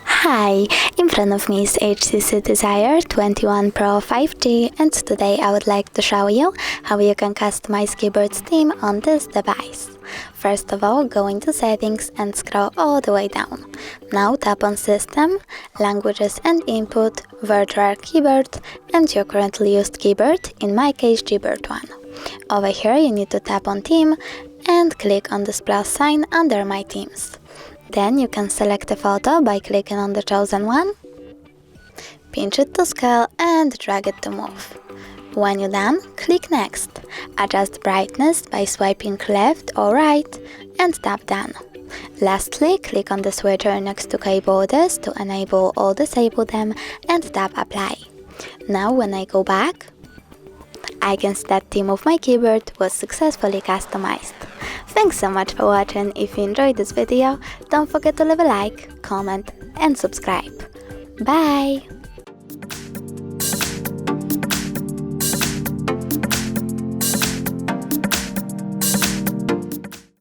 Hi, in front of me is HTC Desire 21 Pro 5G, and today I would like to show you how you can customize keyboard's theme on this device. First of all, go into settings and scroll all the way down. Now tap on System, Languages and Input, Virtual Keyboard and your currently used keyboard, in my case Gboard 1. Over here you need to tap on Theme and click on this plus sign under My Themes. Then you can select a photo by clicking on the chosen one, pinch it to scale and drag it to move. When you're done, click Next. Adjust brightness by swiping left or right and tap Done. Lastly, click on the switcher next to keyboards to enable or disable them and tap Apply. Now when I go back, I can see that theme of my keyboard was successfully customized. Thanks so much for watching. If you enjoyed this video, don't forget to leave a like, comment and subscribe. Bye!